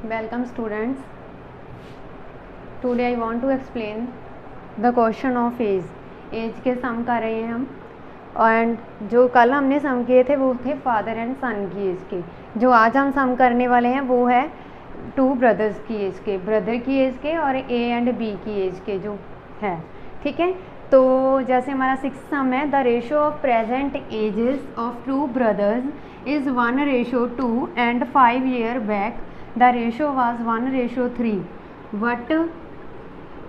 Welcome students. Today I want to explain the question of age. Age के sum कर रहे हैं हम, एंड जो कल हमने सम किए थे वो थे फादर एंड सन की एज के। जो आज हम सम करने वाले हैं वो है टू ब्रदर्स की एज के, ब्रदर की एज के और ए एंड बी की एज के जो है। ठीक है, तो जैसे हमारा 6th सम है, the ratio of present ages of two brothers is 1:2 and 5 years back the ratio was 1:3. What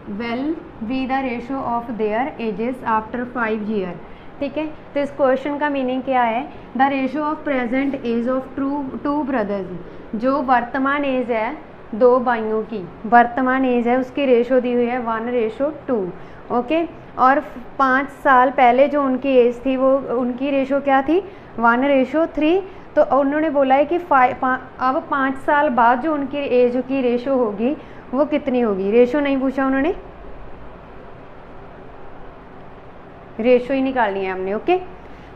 will be the ratio of their edges after 5 years. ठीक है, तो इस क्वेश्चन का मीनिंग क्या है? The ratio of present age of two brothers, जो वर्तमान as है दो भाइयों की, वर्तमान एज है उसकी रेशो दी हुई है 1:2. ओके, और 5 साल पहले जो उनकी एज थी वो उनकी रेशो क्या थी? 1:3. तो उन्होंने बोला है कि अब 5 साल बाद जो उनकी एज की रेशो होगी वो कितनी होगी? रेशो नहीं पूछा उन्होंने, रेशो ही निकालनी है हमने. Okay,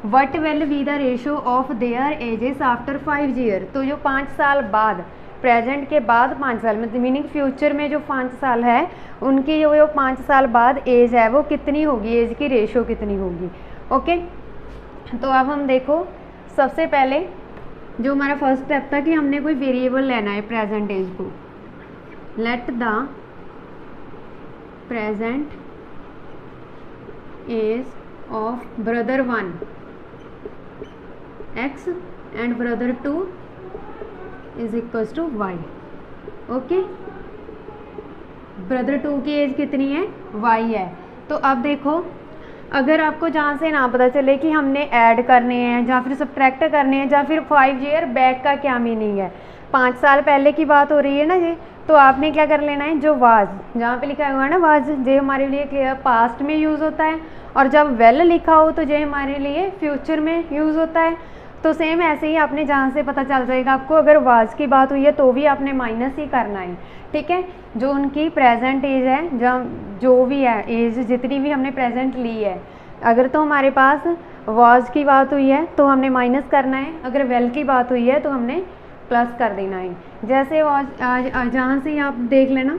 what will be the ratio of their edges after 5 years. तो जो 5 साल बाद, प्रेजेंट के बाद 5 साल मतलब मीनिंग फ्यूचर में जो 5 साल है उनकी जो 5 साल बाद एज है वो कितनी होगी, एज की रेशो कितनी होगी. ओके, तो अब हम देखो, सबसे पहले जो हमारा फर्स्ट स्टेप था कि हमने कोई वेरिएबल लेना है प्रेजेंट एज को. Let the present age of brother 1 x and brother 2 is equals to y. Okay, brother 2 की एज कितनी है? y है. तो अब देखो, अगर आपको जहाँ से ना पता चले कि हमने ऐड करने हैं या फिर सब्ट्रैक्ट करने हैं या फिर 5 years बैक का क्या मीनिंग है, 5 साल पहले की बात हो रही है ना ये, तो आपने क्या कर लेना है, जो वाज जहाँ पे लिखा हुआ है ना वाज, जो हमारे लिए पास्ट में यूज़ होता है, और जब वेल लिखा हो तो जो हमारे लिए फ्यूचर में यूज़ होता है. तो सेम ऐसे ही आपने जहाँ से पता चल जाएगा आपको, अगर वाज की बात हुई है तो भी आपने माइनस ही करना है. ठीक है, जो उनकी प्रेजेंट एज है, जो भी है एज जितनी भी हमने प्रेजेंट ली है, अगर तो हमारे पास वाज की बात हुई है तो हमने माइनस करना है, अगर वेल की बात हुई है तो हमने प्लस कर देना है. जैसे वाज जहाँ से आप देख लेना,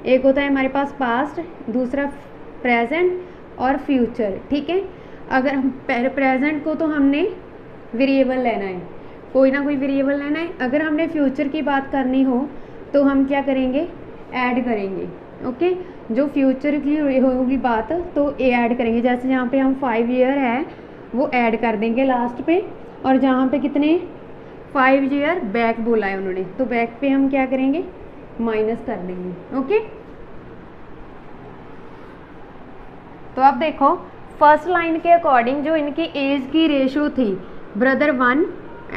एक होता है हमारे पास पास्ट, दूसरा प्रेजेंट और फ्यूचर. ठीक है, अगर हम प्रेजेंट को तो हमने वेरिएबल लेना है, कोई ना कोई वेरिएबल लेना है. अगर हमने फ्यूचर की बात करनी हो तो हम क्या करेंगे? ऐड करेंगे. ओके, जो फ्यूचर की होगी बात तो ऐड करेंगे. जैसे यहाँ पे हम 5 years है वो ऐड कर देंगे लास्ट पे, और जहाँ पे कितने 5 years बैक बोला है उन्होंने, तो बैक पे हम क्या करेंगे? माइनस कर देंगे. ओके, तो अब देखो, फर्स्ट लाइन के अकॉर्डिंग जो इनकी एज की रेशो थी, brother 1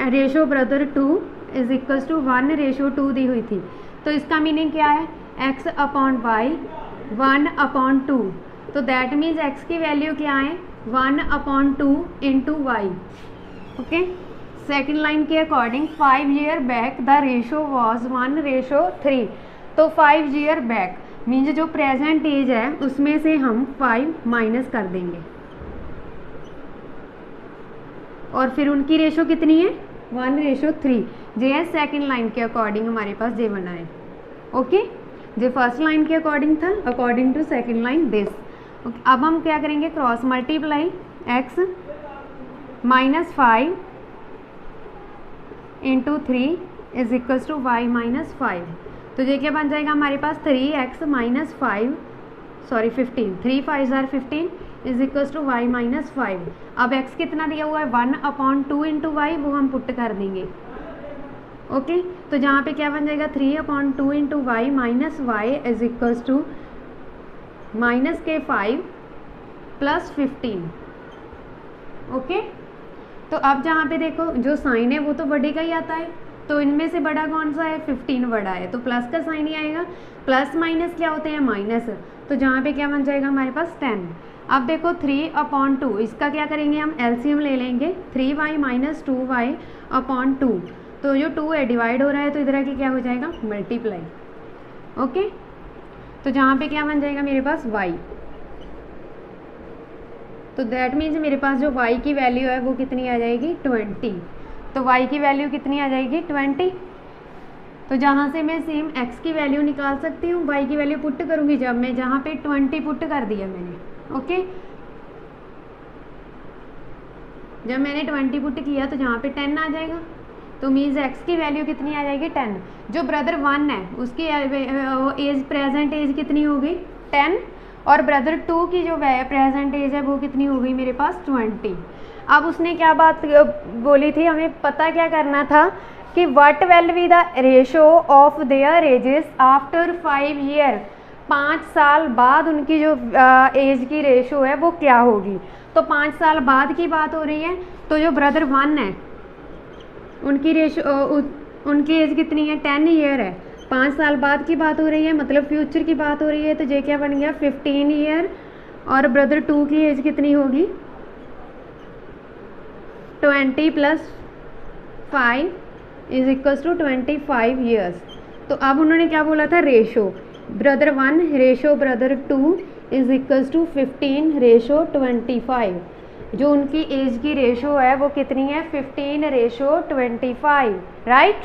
ratio brother 2 is equals to 1:2 दी हुई थी. तो इसका मीनिंग क्या है? x upon y 1/2. तो दैट मीन्स x की वैल्यू क्या है? 1/2 into y. Okay, second line के according 5 years back the ratio was 1:3. तो 5 years बैक मीन्स जो प्रेजेंट एज है उसमें से हम 5 माइनस कर देंगे, और फिर उनकी रेशो कितनी है? 1:3. जे है सेकेंड लाइन के अकॉर्डिंग हमारे पास जे बना है. ओके, जो फर्स्ट लाइन के अकॉर्डिंग था, according to second line this. अब हम क्या करेंगे? Cross multiply x -5 into 3 is equals to y -5. तो ये क्या बन जाएगा हमारे पास? 3x -5 sorry 15, 3 5 are 15 is equals to y -5. अब x कितना दिया हुआ है? 1/2 इंटू वाई, वो हम पुट कर देंगे. ओके, तो जहाँ पे क्या बन जाएगा? 3/2 into y minus y is equals to -5 plus 15. Okay, तो अब जहाँ पे देखो जो साइन है वो तो बड़े का ही आता है, तो इनमें से बड़ा कौन सा है? 15 बड़ा है, तो प्लस का साइन ही आएगा. प्लस माइनस क्या होते हैं? माइनस. तो जहाँ पे क्या बन जाएगा हमारे पास? 10. अब देखो 3/2, इसका क्या करेंगे हम? एलसीएम ले लेंगे. 3y - 2y/2. तो जो 2 है डिवाइड हो रहा है तो इधर आके क्या हो जाएगा? मल्टीप्लाई. ओके, तो जहाँ पे क्या बन जाएगा मेरे पास? y. तो दैट मीन्स मेरे पास जो y की वैल्यू है वो कितनी आ जाएगी? 20. तो y की वैल्यू कितनी आ जाएगी? 20. तो जहाँ से मैं सेम x की वैल्यू निकाल सकती हूँ, y की वैल्यू पुट करूँगी जब मैं जहाँ पे 20 पुट कर दिया मैंने। ओके, जब मैंने 20 पुट किया तो जहाँ पे 10 आ जाएगा, तो मीन्स x की वैल्यू कितनी आ जाएगी 10। जो ब्रदर 1 है उसकी एज प्रेजेंट एज कितनी होगी 10, और ब्रदर 2 की जो प्रेजेंट एज है वो कितनी हो गई मेरे पास 20। अब उसने क्या बात बोली थी, हमें पता क्या करना था कि what will be the ratio of their edges after 5 year, 5 साल बाद उनकी जो एज की रेशो है वो क्या होगी। तो 5 साल बाद की बात हो रही है, तो जो ब्रदर 1 है उनकी रेशो उनकी एज कितनी है 10 ईयर है, 5 साल बाद की बात हो रही है, मतलब फ्यूचर की बात हो रही है, तो ये क्या बन गया 15 ईयर, और ब्रदर 2 की एज कितनी होगी 20 + 5 = 25 ईयर्स। तो अब उन्होंने क्या बोला था ratio, brother 1 ratio brother 2 = 15 ratio 25। जो उनकी एज की रेशो है वो कितनी है 15 रेशो 25, राइट।